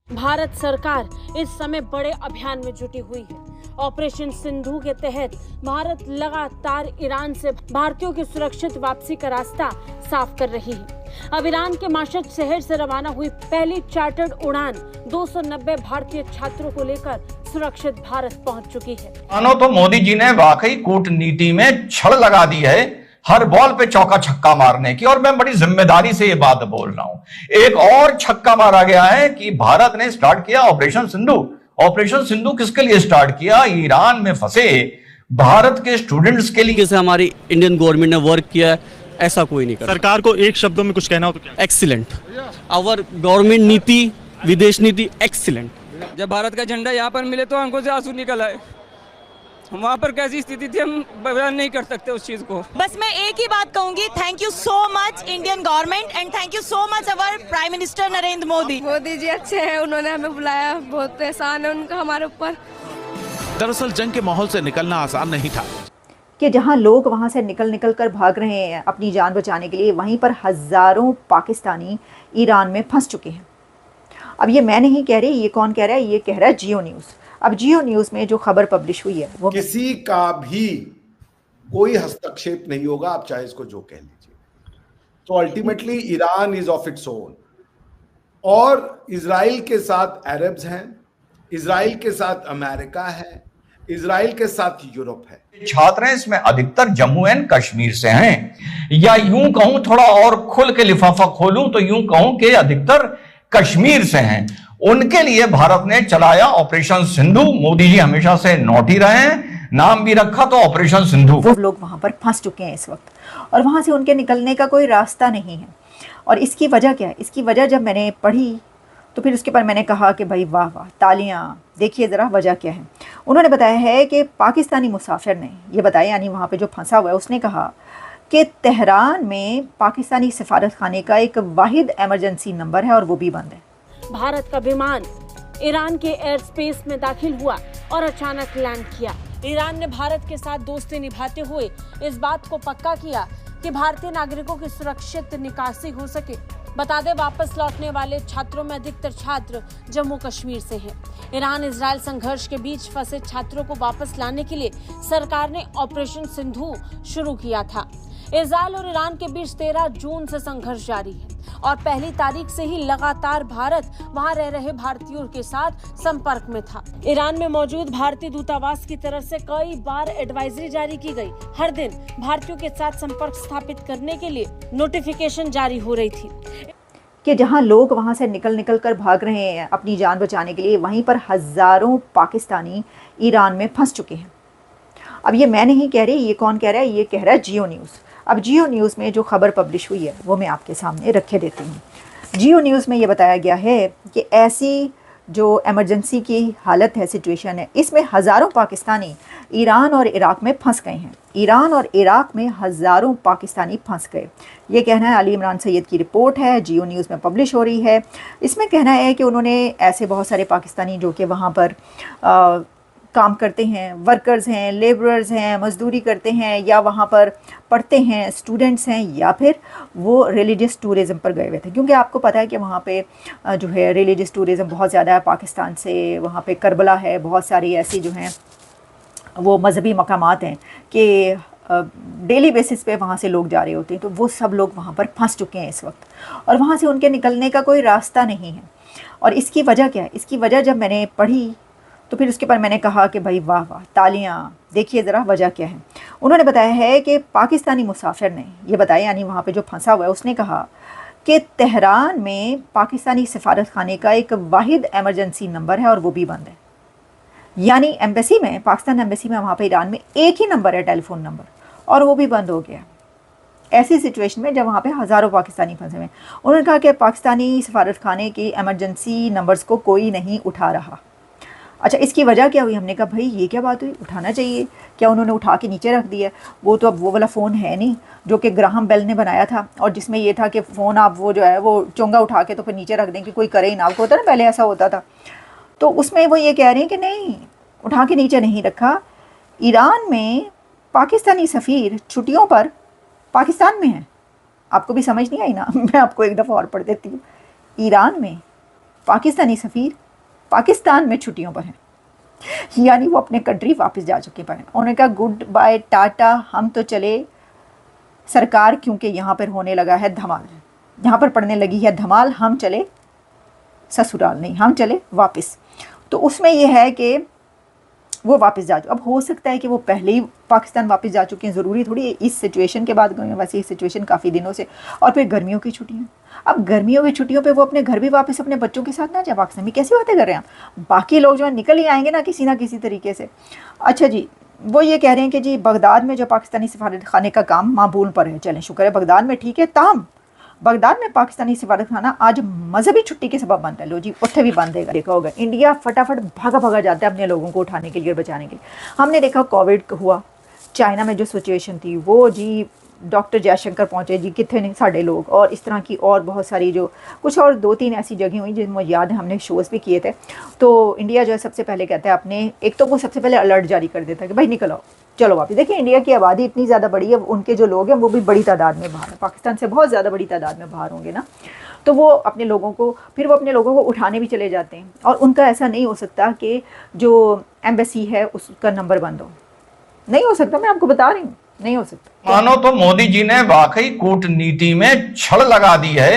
भारत सरकार इस समय बड़े अभियान में जुटी हुई है। ऑपरेशन सिंधु के तहत भारत लगातार ईरान से भारतीयों की सुरक्षित वापसी का रास्ता साफ कर रही है। अब ईरान के माशद शहर से रवाना हुई पहली चार्टर्ड उड़ान 290 भारतीय छात्रों को लेकर सुरक्षित भारत पहुंच चुकी है। मानो तो मोदी जी ने वाकई कूटनीति में छड़ लगा दी है, हर बॉल पे चौका छक्का मारने की। और मैं बड़ी जिम्मेदारी से ये बात बोल रहा हूं। एक और छक्का मारा गया है कि भारत ने स्टार्ट किया ऑपरेशन सिंधु। ऑपरेशन सिंधु किसके लिए स्टार्ट किया? ईरान में फंसे भारत के स्टूडेंट्स के लिए। जैसे हमारी इंडियन गवर्नमेंट ने वर्क किया है, ऐसा कोई नहीं कर। सरकार को एक शब्दों में कुछ कहना हो तो क्या? एक्सीलेंट। आवर गवर्नमेंट नीति, विदेश नीति एक्सीलेंट। जब भारत का झंडा यहाँ पर मिले तो आंखों से आंसू निकल आए। वहाँ पर कैसी स्थिति थी हम बयान नहीं कर सकते उस चीज को। बस मैं एक ही बात कहूंगी, thank you so much Indian government and thank you so much our prime minister Narendra Modi. Modi ji अच्छे हैं, उन्होंने हमें बुलाया, बहुत एहसान है उनका हमारे ऊपर। दरअसल जंग के माहौल से निकलना आसान नहीं था कि जहां लोग वहां से निकल कर भाग रहे हैं अपनी जान बचाने के लिए, वहीं पर हज़ारों पाकिस्तानी ईरान में फंस चुके हैं। अब ये मैं नहीं कह रही, ये कौन कह रहा है? ये कह रहा है जियो न्यूज़। अब जियो न्यूज़ में जो खबर पब्लिश हुई है वो किसी का भी कोई हस्तक्षेप नहीं होगा, आप चाहे इसको जो कह लीजिए। तो ultimately Iran is of its own, और इजराइल के साथ अरब्स हैं, इजराइल के साथ अमेरिका है, इजराइल के साथ यूरोप है। छात्र हैं इसमें अधिकतर जम्मू एंड कश्मीर से हैं, या यूं कहूं थोड़ा और खुल के लिफाफा खोलूं तो यूं कहूं कि अधिकतर कश्मीर से हैं। उनके लिए भारत ने चलाया ऑपरेशन सिंधु। मोदी जी हमेशा से नोटी रहे हैं, नाम भी रखा तो ऑपरेशन सिंधु। वो लोग वहां पर फंस चुके हैं इस वक्त, और वहां से उनके निकलने का कोई रास्ता नहीं है। और इसकी वजह क्या है? इसकी वजह जब मैंने पढ़ी तो फिर उसके बाद मैंने कहा कि भाई वाह वाह, तालियां। देखिए ज़रा वजह क्या है। उन्होंने बताया है कि पाकिस्तानी मुसाफिर ने ये बताया, यानी वहाँ पे जो फंसा हुआ है, उसने कहा कि तेहरान में पाकिस्तानी सफारत खाने का एक वाहिद एमरजेंसी नंबर है और वो भी बंद है। भारत का विमान ईरान के एयर स्पेस में दाखिल हुआ और अचानक लैंड किया। ईरान ने भारत के साथ दोस्ती निभाते हुए इस बात को पक्का किया कि भारतीय नागरिकों की सुरक्षित निकासी हो सके। बता दें, वापस लौटने वाले छात्रों में अधिकतर छात्र जम्मू कश्मीर से हैं। ईरान इजराइल संघर्ष के बीच फंसे छात्रों को वापस लाने के लिए सरकार ने ऑपरेशन सिंधु शुरू किया था। इजराइल और ईरान के बीच 13 जून से संघर्ष जारी है और पहली तारीख से ही लगातार भारत वहां रह रहे भारतीयों के साथ संपर्क में था। ईरान में मौजूद भारतीय दूतावास की तरफ से कई बार एडवाइजरी जारी की गई। हर दिन भारतीयों के साथ संपर्क स्थापित करने के लिए नोटिफिकेशन जारी हो रही थी कि जहां लोग वहां से निकल कर भाग रहे हैं अपनी जान बचाने के लिए, वहीं पर हज़ारों पाकिस्तानी ईरान में फंस चुके हैं। अब ये मैं नहीं कह रही, ये कौन कह रहा है? ये कह रहा है जियो न्यूज़। अब जियो न्यूज़ में जो खबर पब्लिश हुई है वो मैं आपके सामने रखे देती हूँ। जियो न्यूज़ में ये बताया गया है कि ऐसी जो इमरजेंसी की हालत है, सिचुएशन है, इसमें हज़ारों पाकिस्तानी ईरान और इराक़ में फंस गए हैं। ईरान और इराक़ में हज़ारों पाकिस्तानी फंस गए, ये कहना है अली इमरान सैयद की रिपोर्ट है, जियो न्यूज़ में पब्लिश हो रही है। इसमें कहना है कि उन्होंने ऐसे बहुत सारे पाकिस्तानी जो कि वहाँ पर काम करते हैं, वर्कर्स हैं, लेबरर्स हैं, मजदूरी करते हैं, या वहाँ पर पढ़ते हैं, स्टूडेंट्स हैं, या फिर वो रिलीजियस टूरिज़म पर गए हुए थे। क्योंकि आपको पता है कि वहाँ पे जो है रिलीजियस टूरिज़म बहुत ज़्यादा है पाकिस्तान से। वहाँ पे करबला है, बहुत सारी ऐसी जो हैं वो मजहबी मकामात हैं कि डेली बेसिस पे वहाँ से लोग जा रहे होते हैं। तो वो सब लोग वहाँ पर फंस चुके हैं इस वक्त, और वहाँ से उनके निकलने का कोई रास्ता नहीं है। और इसकी वजह क्या है? इसकी वजह जब मैंने पढ़ी तो फिर उसके बाद मैंने कहा कि भाई वाह वाह, तालियां। देखिए ज़रा वजह क्या है। उन्होंने बताया है कि पाकिस्तानी मुसाफिर ने ये बताया, यानी वहाँ पे जो फंसा हुआ है, उसने कहा कि तेहरान में पाकिस्तानी सफारत खाने का एक वाहिद एमरजेंसी नंबर है और वो भी बंद है। यानी एम्बेसी में, पाकिस्तान एम्बेसी में वहाँ पे ईरान में एक ही नंबर है, टेलीफोन नंबर, और वो भी बंद हो गया। ऐसी सिचुएशन में जब वहाँ पे हज़ारों पाकिस्तानी फंसे हुए, उन्होंने कहा कि पाकिस्तानी सफारत खाने की एमरजेंसी नंबर्स को कोई नहीं उठा रहा। अच्छा, इसकी वजह क्या हुई? हमने कहा भाई ये क्या बात हुई, उठाना चाहिए। क्या उन्होंने उठा के नीचे रख दिया? वो तो अब वो वाला फ़ोन है नहीं जो कि ग्राहम बेल ने बनाया था, और जिसमें ये था कि फ़ोन आप वो जो है वो चोंगा उठा के तो फिर नीचे रख दें कि कोई करे ही ना। आपको होता ना, पहले ऐसा होता था। तो उसमें वो ये कह रहे हैं कि नहीं, उठा के नीचे नहीं रखा। ईरान में पाकिस्तानी सफ़ीर छुट्टियों पर पाकिस्तान में है। आपको भी समझ नहीं आई ना? मैं आपको एक दफ़ा और पढ़ देती हूँ। ईरान में पाकिस्तानी सफ़ीर पाकिस्तान में छुट्टियों पर हैं, यानी वो अपने कंट्री वापस जा चुके पर हैं। उन्होंने कहा गुड बाय टाटा, हम तो चले सरकार, क्योंकि यहाँ पर होने लगा है धमाल, यहाँ पर पड़ने लगी है धमाल, हम चले ससुराल नहीं, हम चले वापस। तो उसमें यह है कि वो वापस जा चुके। अब हो सकता है कि वो पहले ही पाकिस्तान वापस जा चुके हैं, ज़रूरी थोड़ी इस सिचुएशन के बाद गए हैं, वैसे ये सिचुएशन काफ़ी दिनों से। और फिर गर्मियों की छुट्टियाँ, अब गर्मियों की छुट्टियों पे वो अपने घर भी वापस अपने बच्चों के साथ ना जाए पाकिस्तान में, कैसी बातें कर रहे हैं आप। बाकी लोग जो है निकल ही आएंगे ना किसी तरीके से। अच्छा जी, वो ये कह रहे हैं कि जी बगदाद में जो पाकिस्तानी सफारत खाने का काम मामूल पर है, चलें शुक्र है बगदाद में ठीक है, ताम बगदाद में पाकिस्तानी सफारत खाना आज मजहबी छुट्टी के सबब बंद है। लो जी उत्थे भी बंद है। देखा होगा इंडिया फटाफट भागा जाता है अपने लोगों को उठाने के लिए और बचाने के लिए। हमने देखा कोविड हुआ, चाइना में जो सिचुएशन थी वो जी डॉक्टर जयशंकर पहुंचे जी, कितने नहीं साढ़े लोग, और इस तरह की और बहुत सारी जो कुछ और 2-3 ऐसी जगह हुई जिनमें याद है हमने शोज़ भी किए थे। तो इंडिया जो है सबसे पहले कहता है अपने, एक तो वो सबसे पहले अलर्ट जारी कर देता है कि भाई निकल आओ चलो वापस। देखिए इंडिया की आबादी इतनी ज़्यादा बड़ी है, उनके जो लोग हैं वो भी बड़ी तादाद में बाहर है, पाकिस्तान से बहुत ज़्यादा बड़ी तादाद में बाहर होंगे ना, तो वो अपने लोगों को फिर वो अपने लोगों को उठाने भी चले जाते हैं। और उनका ऐसा नहीं हो सकता कि जो एम्बेसी है उसका नंबर बंद हो, नहीं हो सकता, मैं आपको बता रही हूँ नहीं हो सकता। मानो तो मोदी जी ने वाकई कूटनीति में छड़ लगा दी है,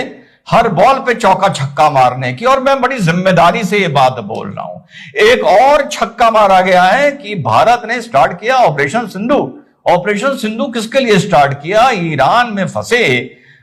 हर बॉल पे चौका छक्का मारने की, और मैं बड़ी जिम्मेदारी से ये बात बोल रहा हूं। एक और छक्का मारा गया है कि भारत ने स्टार्ट किया ऑपरेशन सिंधु। ऑपरेशन सिंधु किसके लिए स्टार्ट किया? ईरान में फंसे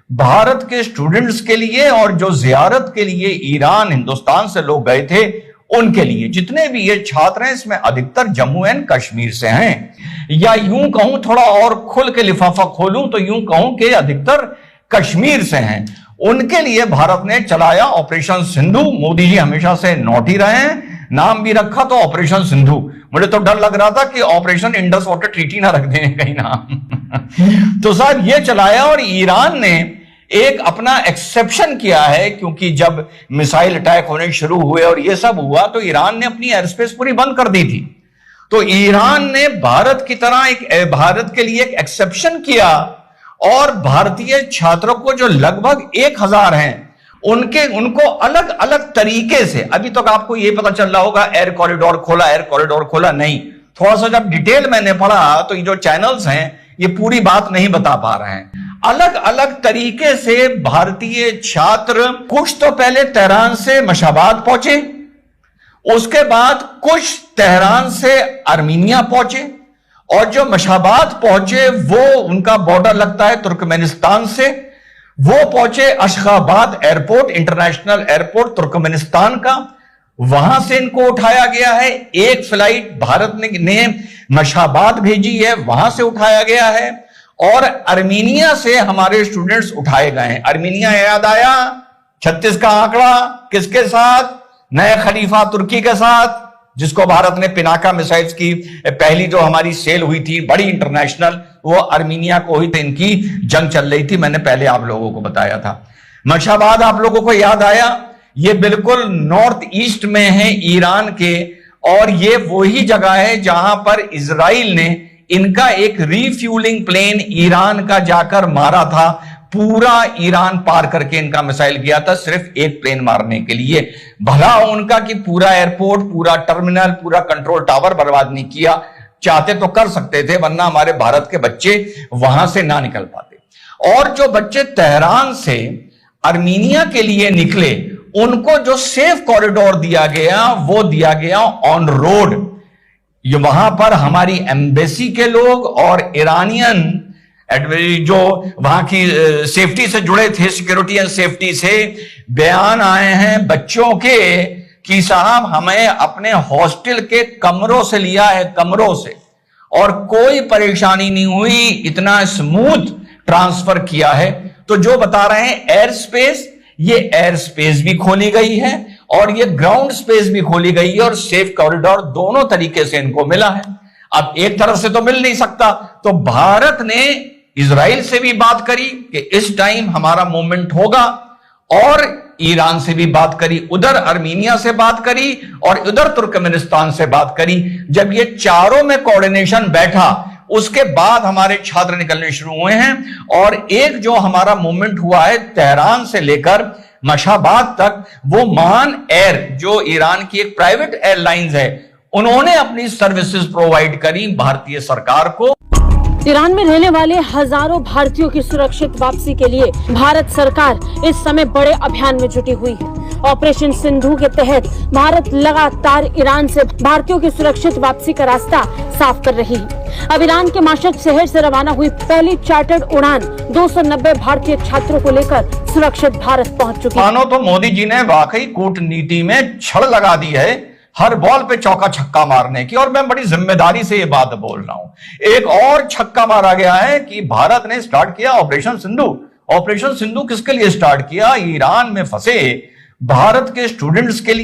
भारत के स्टूडेंट्स के लिए, और जो जियारत के लिए ईरान हिंदुस्तान से लोग गए थे उनके लिए। जितने भी ये छात्र हैं इसमें अधिकतर जम्मू एंड कश्मीर से हैं, या यूं कहूं थोड़ा और खुल के लिफाफा खोलूं तो यूं कहूं कि अधिकतर कश्मीर से हैं। उनके लिए भारत ने चलाया ऑपरेशन सिंधु। मोदी जी हमेशा से नोटी रहे हैं, नाम भी रखा तो ऑपरेशन सिंधु। मुझे तो डर लग रहा था कि ऑपरेशन इंडस वाटर ट्रीटी ना रख दें कहीं नाम तो साहब ये चलाया। और ईरान ने एक अपना एक्सेप्शन किया है, क्योंकि जब मिसाइल अटैक होने शुरू हुए और ये सब हुआ तो ईरान ने अपनी एयर स्पेस पूरी बंद कर दी थी। तो ईरान ने भारत की तरह भारत के लिए एक एक्सेप्शन किया, और भारतीय छात्रों को जो लगभग 1000 हैं उनको अलग अलग तरीके से, अभी तक आपको यह पता चल रहा होगा एयर कॉरिडोर खोला नहीं, थोड़ा सा जब डिटेल मैंने पढ़ा तो ये जो चैनल्स हैं ये पूरी बात नहीं बता पा रहे हैं। अलग अलग तरीके से भारतीय छात्र कुछ तो पहले तेहरान से मशाबाद पहुंचे, उसके बाद कुछ तेहरान से आर्मीनिया पहुंचे, और जो मशाबाद पहुंचे वो उनका बॉर्डर लगता है तुर्कमेनिस्तान से, वो पहुंचे अशखाबाद एयरपोर्ट, इंटरनेशनल एयरपोर्ट तुर्कमेनिस्तान का। वहां से इनको उठाया गया है, एक फ्लाइट भारत ने मशाबाद भेजी है, वहां से उठाया गया है, और आर्मीनिया से हमारे स्टूडेंट्स उठाए गए हैं। आर्मीनिया याद आया, 36 का आंकड़ा किसके साथ? नए खलीफा तुर्की के साथ, जिसको भारत ने पिनाका मिसाइल्स की पहली जो हमारी सेल हुई थी बड़ी इंटरनेशनल, वो आर्मीनिया को हुई थी। इनकी जंग चल रही थी, मैंने पहले आप लोगों को बताया था। मशाबाद आप लोगों को याद आया, ये बिल्कुल नॉर्थ ईस्ट में है ईरान के, और ये वही जगह है जहां पर इजराइल ने इनका एक रीफ्यूलिंग प्लेन ईरान का जाकर मारा था। पूरा ईरान पार करके इनका मिसाइल गया था सिर्फ एक प्लेन मारने के लिए। भला उनका कि पूरा एयरपोर्ट, पूरा टर्मिनल, पूरा कंट्रोल टावर बर्बाद नहीं किया। चाहते तो कर सकते थे, वरना हमारे भारत के बच्चे वहां से ना निकल पाते। और जो बच्चे तेहरान से आर्मीनिया के लिए निकले, उनको जो सेफ कॉरिडोर दिया गया वो दिया गया ऑन रोड। ये वहां पर हमारी एम्बेसी के लोग और ईरानियन जो वहां की सेफ्टी से जुड़े थे, सिक्योरिटी एंड सेफ्टी से बयान आए हैं बच्चों के कि साहब हमें अपने हॉस्टल के कमरों से लिया है, कमरों से, और कोई परेशानी नहीं हुई, इतना स्मूथ ट्रांसफर किया है। तो जो बता रहे हैं एयर स्पेस, ये एयर स्पेस भी खोली गई है और ये ग्राउंड स्पेस भी खोली गई है, और सेफ कॉरिडोर दोनों तरीके से इनको मिला है। अब एक तरफ से तो मिल नहीं सकता, तो भारत ने इजराइल से भी बात करी कि इस टाइम हमारा मूवमेंट होगा, और ईरान से भी बात करी, उधर आर्मीनिया से बात करी और उधर तुर्कमेनिस्तान से बात करी। जब ये चारों में कोऑर्डिनेशन बैठा, उसके बाद हमारे छात्र निकलने शुरू हुए हैं। और एक जो हमारा मूवमेंट हुआ है तेहरान से लेकर मशाबाद तक वो मान एयर जो ईरान की एक प्राइवेट एयरलाइंस है, उन्होंने अपनी सर्विसेज प्रोवाइड करी भारतीय सरकार को। ईरान में रहने वाले हजारों भारतीयों की सुरक्षित वापसी के लिए भारत सरकार इस समय बड़े अभियान में जुटी हुई है। ऑपरेशन सिंधु के तहत भारत लगातार ईरान से भारतीयों की सुरक्षित वापसी का रास्ता साफ कर रही है। अब ईरान के माशद शहर से रवाना हुई पहली चार्टर्ड उड़ान 290 भारतीय छात्रों को लेकर सुरक्षित भारत पहुंच चुकी है। मानो तो मोदी जी ने वाकई कूटनीति में छड़ लगा दी है, हर बॉल पे चौका छक्का मारने की। और मैं बड़ी जिम्मेदारी से ये बात बोल रहा हूं। एक और छक्का मारा गया है कि भारत ने स्टार्ट किया ऑपरेशन सिंधु। ऑपरेशन सिंधु किसके लिए स्टार्ट किया? ईरान में फंसे भारत के स्टूडेंट्स के लिए।